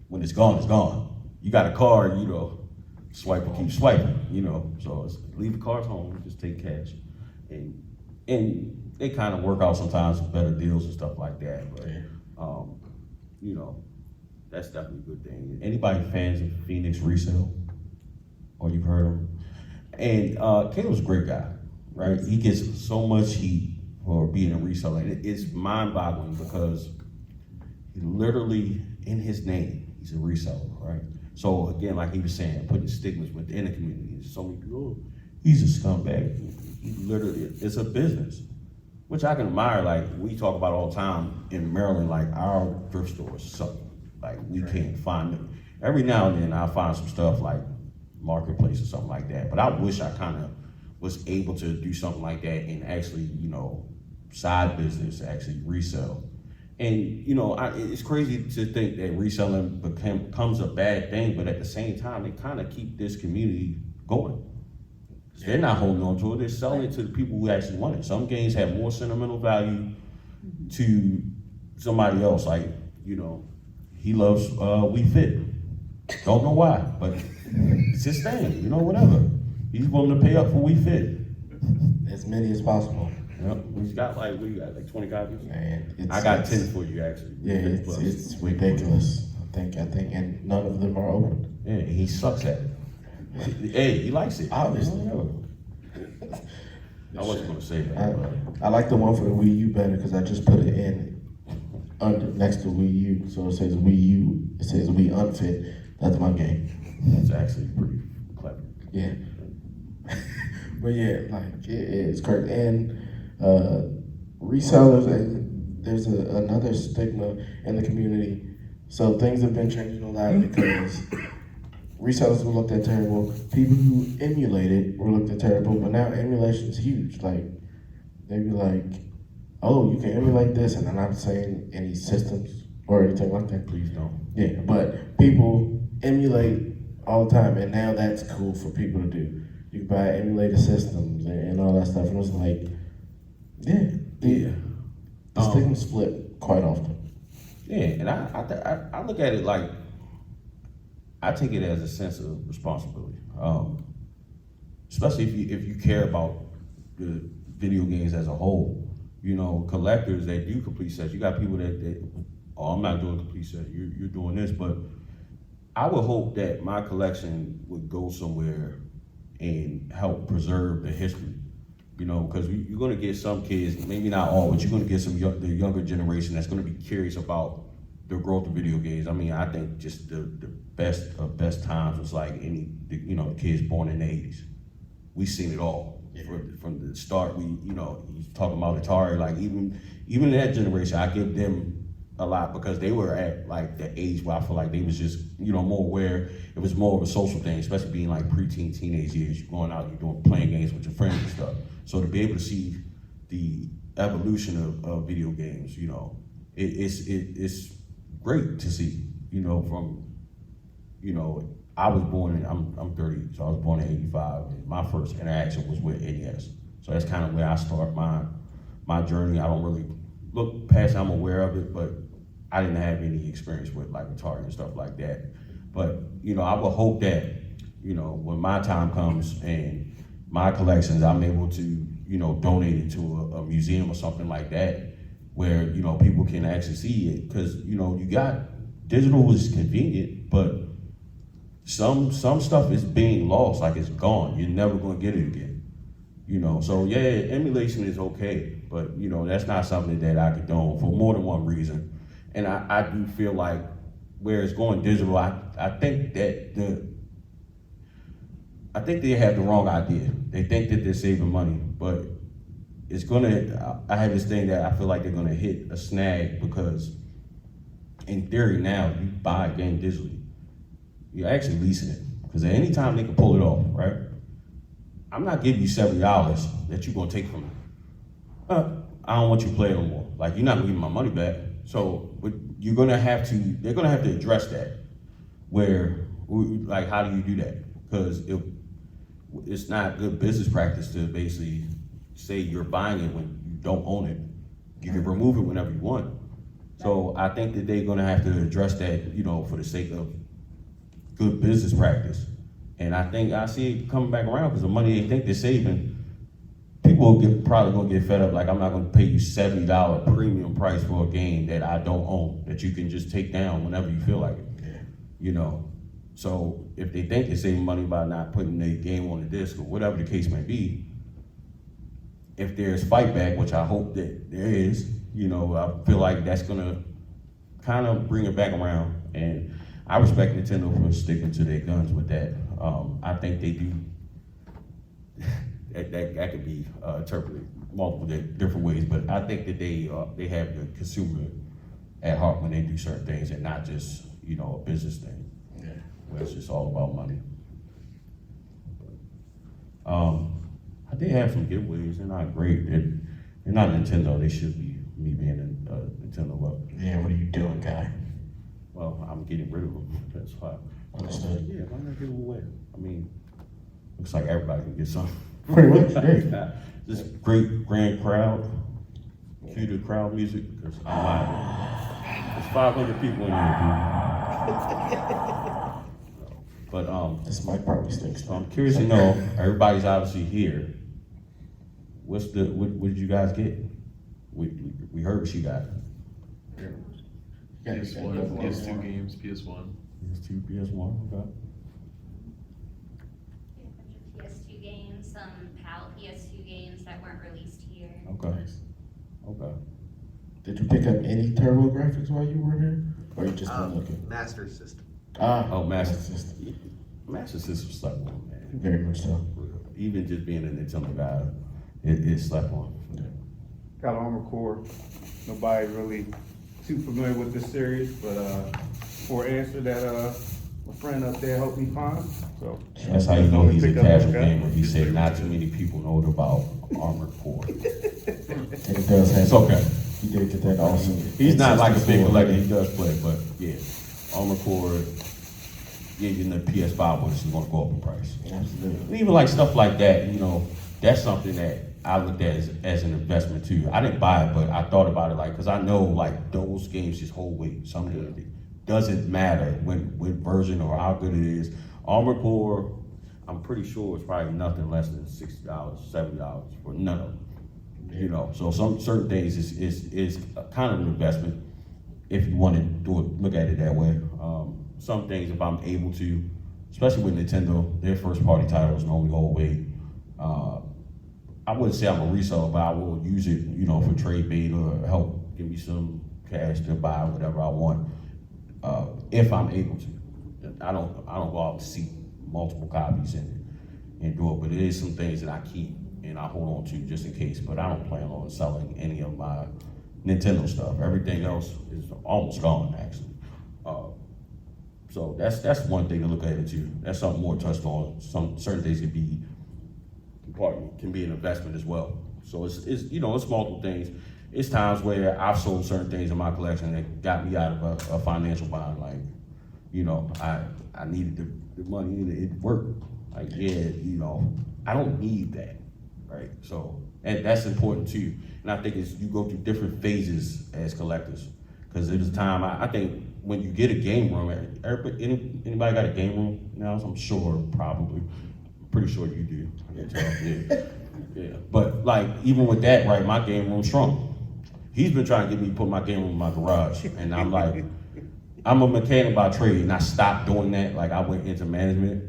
when it's gone, it's gone. You got a card, you know, swipe and keep swiping, you know. So it's, leave the cards home, just take cash. And they kind of work out sometimes with better deals and stuff like that. But you know, that's definitely a good thing. Anybody fans of Phoenix Resale? Or you've heard of him? And Caleb's a great guy, right? He gets so much heat for being a reseller. And it's mind-boggling because he literally, in his name, he's a reseller, right? So again, like he was saying, putting stigmas within the community. So many people, oh, he's a scumbag. He literally, it's a business, which I can admire. Like we talk about all the time in Maryland, like our thrift stores suck. Like we can't find it. Every now and then I find some stuff like Marketplace or something like that. But I wish I kind of was able to do something like that and actually, you know, side business, actually resell. And you know, it's crazy to think that reselling becomes a bad thing, but at the same time, they kind of keep this community going. So they're not holding on to it, they're selling it to the people who actually want it. Some games have more sentimental value to somebody else, like, you know, he loves Wii Fit. Don't know why, but it's his thing, you know, whatever. He's willing to pay up for Wii Fit. As many as possible. Yep. He's got like, what do you got, like 20 copies? Man, I got 10 for you, actually. Yeah, it's ridiculous. I think, and none of them are open. Yeah, he sucks at it. Hey, he likes it. Obviously. I wasn't gonna say that. I like the one for the Wii U better because I just put it in under next to Wii U, so it says Wii U. It says Wii Unfit. That's my game. That's actually pretty clever. Yeah. But yeah, like it's crazy. And resellers, and there's another stigma in the community. So things have been changing a lot because resellers were looked at terrible. People who emulated were looked at terrible, but now emulation is huge. Like, they'd be like, oh, you can emulate this, and I'm not saying any systems or anything like that. Please don't. Yeah, but people emulate all the time, and now that's cool for people to do. You can buy emulated systems and all that stuff, and it's like, the stigma's flip quite often. Yeah, and I look at it like, I take it as a sense of responsibility, especially if you care about the video games as a whole. You know, collectors that do complete sets. You got people that oh, I'm not doing complete sets. You're doing this, but I would hope that my collection would go somewhere and help preserve the history. You know, because you're going to get some kids, maybe not all, but you're going to get the younger generation that's going to be curious about the growth of video games. I mean, I think just the best of best times was like the kids born in the 80s. We seen it all. Yeah. From the start, he's talking about Atari, like even that generation, I give them a lot because they were at like the age where I feel like they was just, more aware. It was more of a social thing, especially being like preteen, teenage years. You're going out, you're playing games with your friends and stuff. So to be able to see the evolution of video games, it's great to see, from, I was born in, I'm 30, so I was born in 85. And my first interaction was with NES. So that's kind of where I start my journey. I don't really look past, I'm aware of it, but I didn't have any experience with like Atari and stuff like that. But, I would hope that, when my time comes and my collections, I'm able to, donate it to a museum or something like that, where, people can actually see it. Because, you got, digital is convenient, but some stuff is being lost, like it's gone. You're never gonna get it again. So yeah, emulation is okay, but that's not something that I condone for more than one reason. And I do feel like where it's going digital, I think that I think they have the wrong idea. They think that they're saving money, but it's gonna, I have this thing that I feel like they're gonna hit a snag because in theory now, you buy a game digitally, you're actually leasing it. Because at any time they can pull it off, right? I'm not giving you $70 that you're gonna take from me. I don't want you to play it no more. Like, you're not gonna give me my money back. So they're gonna have to address that. Where, like, how do you do that? Because it's not good business practice to basically say you're buying it when you don't own it. You can remove it whenever you want. So I think that they're gonna have to address that, for the sake of good business practice. And I see it coming back around because the money they think they're saving, people probably gonna get fed up. Like, I'm not gonna pay you $70 premium price for a game that I don't own, that you can just take down whenever you feel like it. Yeah. So if they think they're saving money by not putting their game on the disc or whatever the case may be, if there's fight back, which I hope that there is, I feel like that's gonna kind of bring it back around. And I respect Nintendo for sticking to their guns with that. I think they do, that could be interpreted multiple different ways, but I think that they have the consumer at heart when they do certain things and not just, a business thing. Yeah. Where it's just all about money. I did have some giveaways. They're not great. They're not Nintendo. They should be me being a Nintendo lover. Yeah, what are you doing, guy? Well, I'm getting rid of them. That's why. Understood. Yeah, why not give them away? I mean, looks like everybody can get some. Pretty much, great. This great grand crowd, cue the crowd music, because I'm live. There's 500 people in here. But This mic probably stinks. so I'm curious to know, everybody's obviously here. What did you guys get? We heard what you got. PS1, PS2 games, PS1. PS2, PS1, okay. PS2 games, some PAL PS2 games that weren't released here. Okay. Okay. Did you pick up any turbo graphics while you were here? Or you just been looking? Master System. Oh, Master System. Master System slept on, man. Very much so. Even just being a Nintendo guy, it slept on. Got Armor Core. Nobody really too familiar with this series, but for an answer that my friend up there helped me find. So That's how you know he's a Pick up casual that. gamer. He said not too many people know about Armored Core. And he does have. It's okay. He did get that awesome. He's not like a big 64. collector, he does play, but yeah. Armored Core, yeah, you know, PS5 was gonna go up in price. Absolutely. And even like stuff like that, you know, that's something that I looked at as an investment too. I didn't buy it, but I thought about it like, cause I know like those games just hold weight. Some games, it doesn't matter what version or how good it is. Armored Core, I'm pretty sure it's probably nothing less than $60, $70 for none of them. You know, so some certain things is kind of an investment if you want to look at it that way. Some things, if I'm able to, especially with Nintendo, their first party titles normally hold weight. I wouldn't say I'm a reseller, but I will use it, you know, for trade bait or help give me some cash to buy whatever I want, if I'm able to. I don't go out and seek multiple copies and do it, but it is some things that I keep and I hold on to just in case. But I don't plan on selling any of my Nintendo stuff. Everything else is almost gone, actually. So that's one thing to look at it too. That's something more touched on. Some certain things can be an investment as well. So it's you know, it's multiple things. It's times where I've sold certain things in my collection that got me out of a financial bind. Like, you know, I needed the money and it worked. Like, yeah, you know, I don't need that, right? So, and that's important too. And I think you go through different phases as collectors. Because there's a time, I think when you get a game room, anybody got a game room now? I'm sure, probably. Pretty sure you do. I can tell. Yeah. But like, even with that, right, my game room shrunk. He's been trying to get me to put my game room in my garage. And I'm like, I'm a mechanic by trade, and I stopped doing that. Like, I went into management.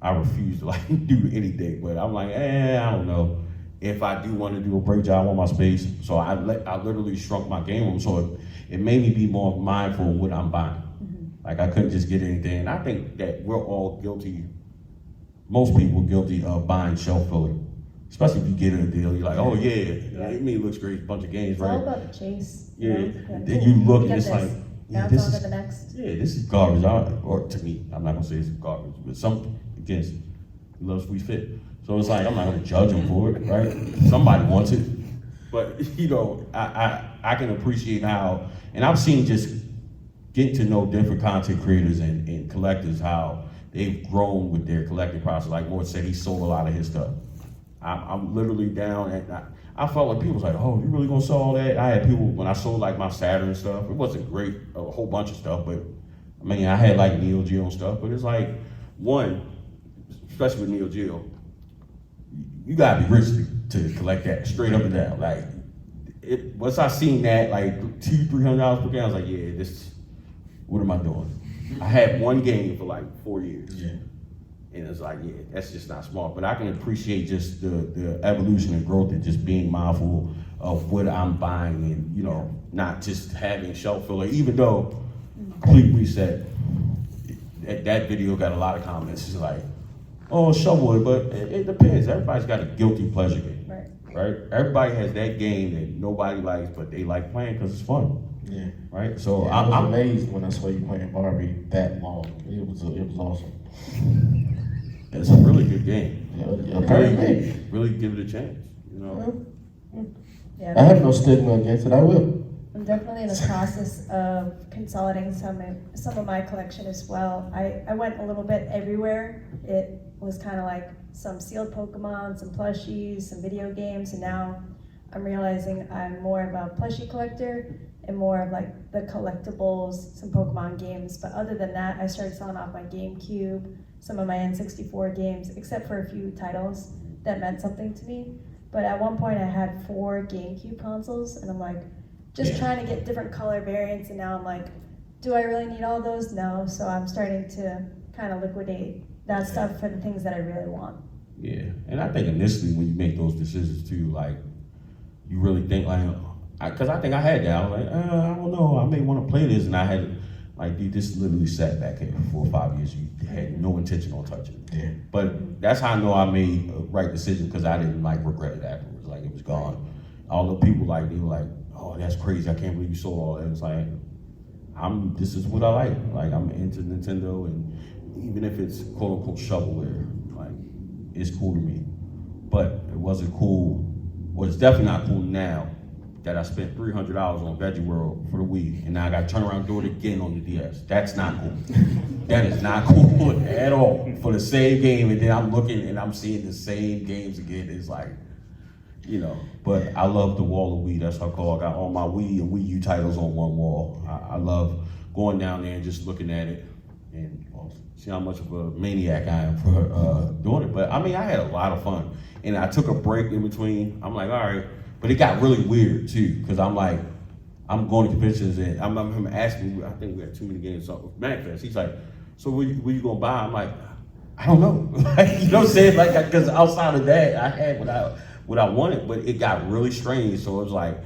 I refuse to like do anything. But I'm like, I don't know. If I do want to do a break job on my space, so I literally shrunk my game room, so it made me be more mindful of what I'm buying. Mm-hmm. Like, I couldn't just get anything. And I think that we're all guilty. Most people are guilty of buying shelf filler, especially if you get a deal. You're like, oh yeah, I mean, it looks great, bunch of games, It's right? all about the chase. Yeah. You know? And then you look and Get it's this. like, yeah, Now this it's on is to the next. yeah, this is garbage. Or to me, I'm not gonna say it's garbage, but some against loves we fit. So it's like, I'm not gonna judge them for it, right? Somebody wants it. But, you know, I can appreciate how, and I've seen just getting to know different content creators and collectors, how they've grown with their collecting process. Like Mort said, he sold a lot of his stuff. I'm literally down, and I felt like people was like, oh, you really gonna sell all that? I had people, when I sold like my Saturn stuff, it wasn't great, a whole bunch of stuff, but I mean, I had like Neo Geo and stuff, but it's like, one, especially with Neo Geo, you gotta be rich to collect that straight up and down. Like, once I seen that, like $200-300 per game, I was like, yeah, what am I doing? I had one game for like 4 years. Yeah. And it's like, yeah, that's just not smart. But I can appreciate just the evolution and growth and just being mindful of what I'm buying and, you know, not just having shelf filler, even though Complete Reset, that video got a lot of comments. It's like, oh, shovel it, but it depends. Everybody's got a guilty pleasure game, right? Everybody has that game that nobody likes, but they like playing because it's fun. Yeah. Right? So I was I'm amazed when I saw you playing Barbie that long. It was awesome. It's a really good game. Very Really give it a chance, you know? Yeah, I have no stigma against it. I will. I'm definitely in the process of consolidating some of my collection as well. I went a little bit everywhere. was kind of like some sealed Pokemon, some plushies, some video games, and now I'm realizing I'm more of a plushie collector and more of like the collectibles, some Pokemon games. But other than that, I started selling off my GameCube, some of my N64 games, except for a few titles that meant something to me. But at one point I had 4 GameCube consoles, and I'm like, just trying to get different color variants, and now I'm like, do I really need all those? No, so I'm starting to kind of liquidate that stuff for the things that I really want. Yeah, and I think initially when you make those decisions too, like, you really think like, because I think I had that. I was like, I don't know, I may want to play this, and I had like, dude, this literally sat back here for 4 or 5 years. You had no intention on touching it. Yeah. But that's how I know I made a right decision, because I didn't like regret it afterwards. Like, it was gone. All the people like, they were like, oh, that's crazy. I can't believe you sold all that. It's like, this is what I like. Like, I'm into Nintendo, and even if it's quote unquote shovelware, like, it's cool to me. But it wasn't cool, well, it's definitely not cool now that I spent $300 on Veggie World for the Wii, and now I got to turn around and do it again on the DS. That's not cool. That is not cool at all. For the same game, and then I'm looking and I'm seeing the same games again. It's like, you know, but I love the wall of Wii. That's what I call it. I got all my Wii and Wii U titles on one wall. I love going down there and just looking at it and see how much of a maniac I am for doing it. But I mean, I had a lot of fun, and I took a break in between. I'm like, all right, but it got really weird too, because I'm like, I'm going to conventions, and I remember him asking me, I think we had too many games with Manifest. He's like, so what you gonna buy? I'm like, I don't know. Like, you know what I'm saying? Like, because outside of that, I had what I wanted, but it got really strange. So it was like,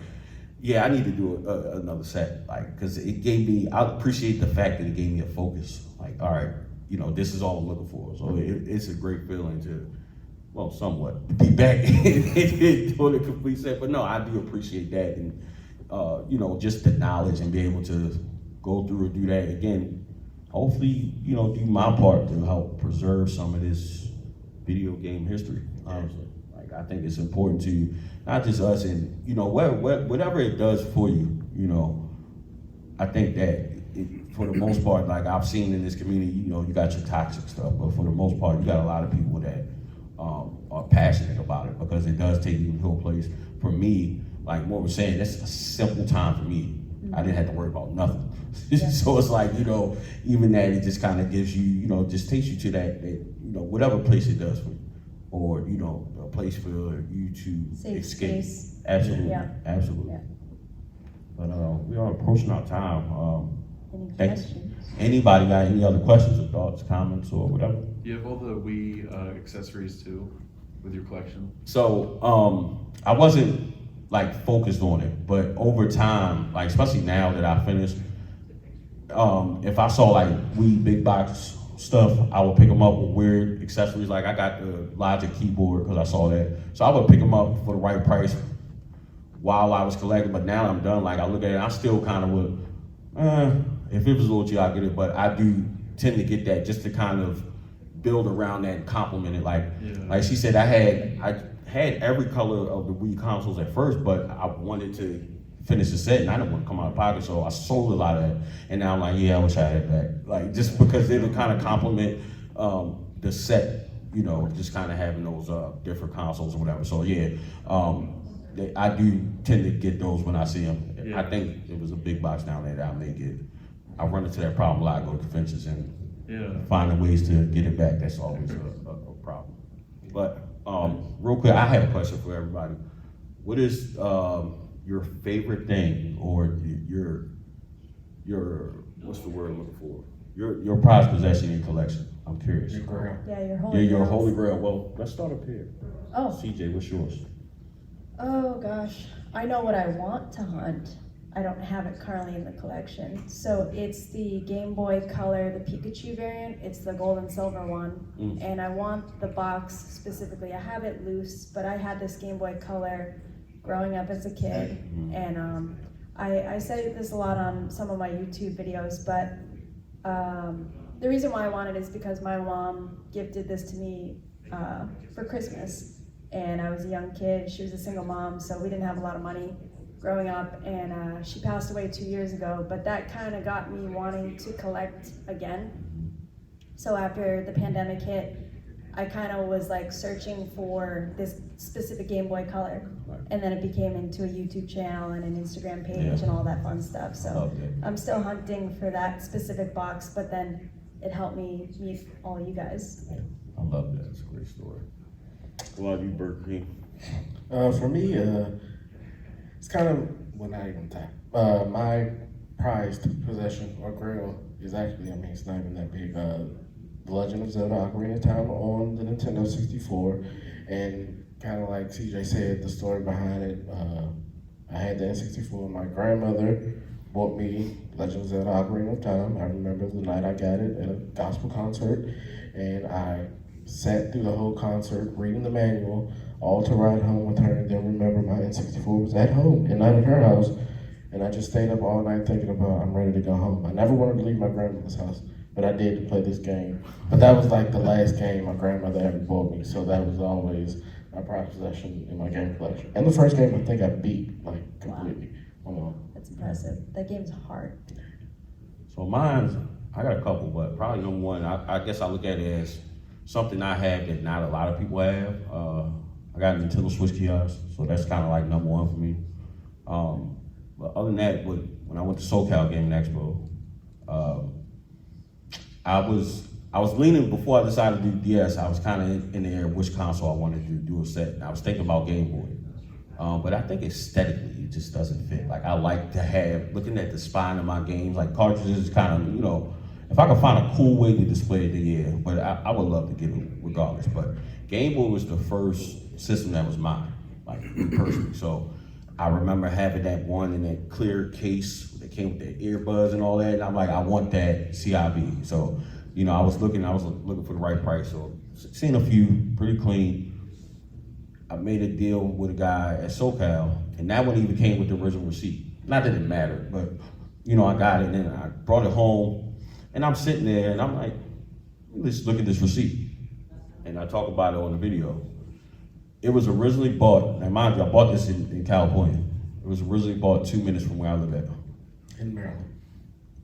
yeah, I need to do another set, like, because it gave me, I appreciate the fact that it gave me a focus. Like, all right, you know, this is all I'm looking for. So it's a great feeling to, well, somewhat, be back doing a complete set. But no, I do appreciate that, and you know, just the knowledge and be able to go through and do that again. Hopefully, you know, do my part to help preserve some of this video game history, honestly. Like, I think it's important to, not just us, and, you know, whatever it does for you, you know, I think that for the most part, like I've seen in this community, you know, you got your toxic stuff, but for the most part, you got a lot of people that are passionate about it, because it does take you to a place. For me, like what we're saying, that's a simple time for me. I didn't have to worry about nothing. So it's like, you know, even that, it just kind of gives you, you know, just takes you to that, you know, whatever place it does for you, or, you know, a place for you to Safe escape. space. Absolutely, Yeah. absolutely. Yeah. But we are approaching our time. Any Thanks. questions? Anybody got any other questions or thoughts, comments, or whatever? Do you have all the Wii accessories too with your collection? So I wasn't like focused on it, but over time, like especially now that I finished, if I saw like Wii big box stuff, I would pick them up with weird accessories. Like I got the Logic keyboard because I saw that, so I would pick them up for the right price while I was collecting. But now I'm done. Like I look at it, I still kind of would, if it was a little cheap, I'd get it. But I do tend to get that just to kind of build around that and complement it. Like she said, I had every color of the Wii consoles at first, but I wanted to finish the set and I didn't want to come out of pocket, so I sold a lot of that. And now I'm like, yeah, I wish I had that. Like, just because it'll kind of complement the set, you know, just kind of having those different consoles or whatever. So yeah, I do tend to get those when I see them. Yeah. I think it was a big box down there that I may get. I run into that problem a lot. I go to conventions and finding ways to get it back. That's always a problem. But real quick, I have a question for everybody. What is your favorite thing, or your what's the word I'm looking for? Your prized possession in collection? I'm curious. Your grail. Yeah, your Yeah, holy your grails. holy grail. Well, let's start up here. Oh. CJ, what's yours? Oh gosh, I know what I want to hunt. I don't have it currently in the collection. So it's the Game Boy Color, the Pikachu variant. It's the gold and silver one. And I want the box specifically. I have it loose, but I had this Game Boy Color growing up as a kid. And I say this a lot on some of my YouTube videos, but the reason why I want it is because my mom gifted this to me for Christmas. And I was a young kid. She was a single mom, so we didn't have a lot of money growing up, and she passed away 2 years ago, but that kind of got me wanting to collect again. So after the pandemic hit, I kind of was like searching for this specific Game Boy Color, Right. and then it became into a YouTube channel and an Instagram page Yeah. and all that fun stuff. So Love that. I'm still hunting for that specific box, but then it helped me meet all you guys. I love that. It's a great story. What about you, Burger King? For me, it's kind of, well, not even time. My prized possession or grail is actually, I mean, it's not even that big. The Legend of Zelda Ocarina of Time on the Nintendo 64. And kind of like CJ said, the story behind it, I had the N64. My grandmother bought me Legend of Zelda Ocarina of Time. I remember the night I got it at a gospel concert, and I sat through the whole concert reading the manual, all to ride home with her, and then remember my N64 was at home and not at her house. And I just stayed up all night thinking about, I'm ready to go home. I never wanted to leave my grandmother's house, but I did to play this game. But that was like the last game my grandmother ever bought me, so that was always my prized possession in my game collection. And the first game I think I beat, like, completely. That's impressive. That game's hard. So mine's, I got a couple, but probably number one, I guess I look at it as something I have that not a lot of people have. I got a Nintendo Switch kiosk, so that's kind of like number one for me. But other than that, when I went to SoCal Gaming Expo, I was leaning, before I decided to do DS, I was kind of in the air which console I wanted to do a set. And I was thinking about Game Boy. But I think aesthetically, it just doesn't fit. Like, I like to have, looking at the spine of my games, like cartridges is kind of, you know, if I could find a cool way to display it, then yeah. But I would love to get it regardless. But Game Boy was the first system that was mine, like me personally. So I remember having that one in that clear case that came with the earbuds and all that. And I'm like, I want that CIB. So, you know, I was looking for the right price. So seen a few, pretty clean. I made a deal with a guy at SoCal, and that one even came with the original receipt. Not that it mattered, but you know, I got it and I brought it home, and I'm sitting there and I'm like, let's look at this receipt. And I talk about it on the video. It was originally bought, now mind you, I bought this in California. It was originally bought 2 minutes from where I live at. In Maryland.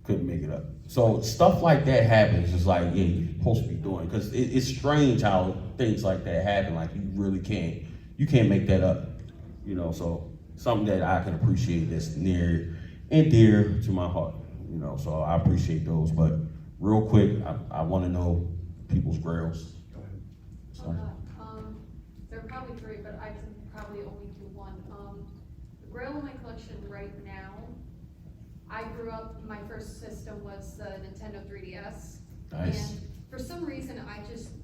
Couldn't make it up. So stuff like that happens. It's like, yeah, you're supposed to be doing, because it's strange how things like that happen. Like, you really can't make that up, you know. So something that I can appreciate that's near and dear to my heart, you know. So I appreciate those. But real quick, I want to know people's grails. There are probably three, but I can probably only do one. The grail in my collection right now, I grew up, my first system was the Nintendo 3DS. Nice. And for some reason,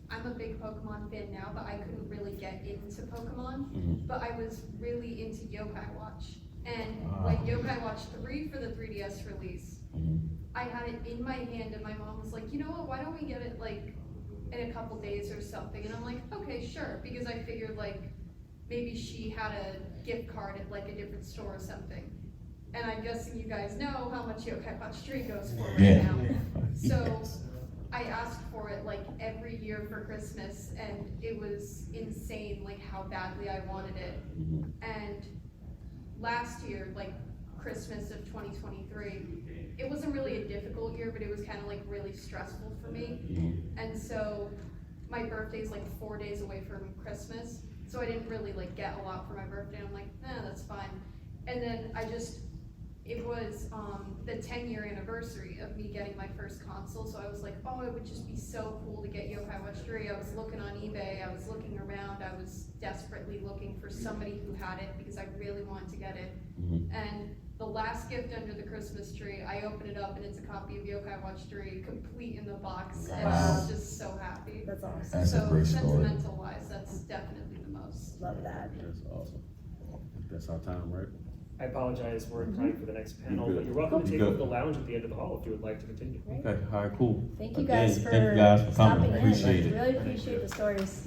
I'm a big Pokemon fan now, but I couldn't really get into Pokemon. Mm-hmm. But I was really into Yokai Watch. And when Yokai Watch 3 for the 3DS released, I had it in my hand and my mom was like, you know what, why don't we get it like in a couple days or something? And I'm like, okay, sure, because I figured like maybe she had a gift card at like a different store or something. And I'm guessing you guys know how much Yokai Watch 3 goes for right now. So I asked for it like every year for Christmas, and it was insane like how badly I wanted it. And last year, like Christmas of 2023, it wasn't really a difficult year, but it was kind of like really stressful for me. And so my birthday's like 4 days away from Christmas, so I didn't really like get a lot for my birthday. I'm like, nah, that's fine. And then it was the 10-year anniversary of me getting my first console, so I was like, oh, it would just be so cool to get Yokai Watch 3. I was looking on eBay, I was looking around, I was desperately looking for somebody who had it because I really wanted to get it. And the last gift under the Christmas tree, I open it up and it's a copy of Yokai Watch 3, complete in the box, and I was just so happy. That's awesome. That's a So great story. sentimental wise, that's definitely the most. Love that. That's awesome. That's our time, right? I apologize, we're time for the next panel, but you're welcome to You take good. over the lounge at the end of the hall if you would like to continue. Okay, all right, cool. Thank you Again, guys for thank you guys for coming. stopping in. Appreciate it. Really appreciate the stories.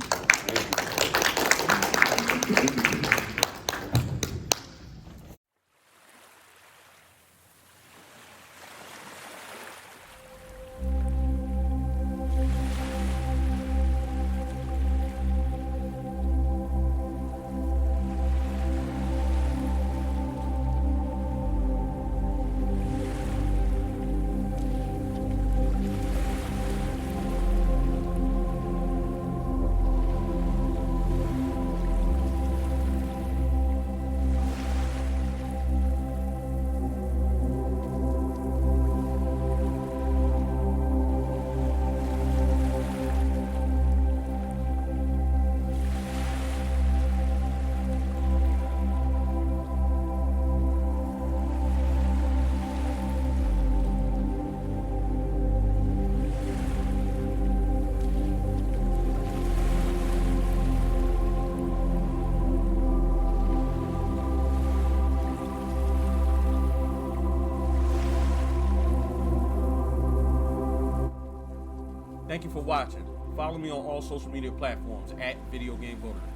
Thank you for watching. Follow me on all social media platforms at VideoGameVotary.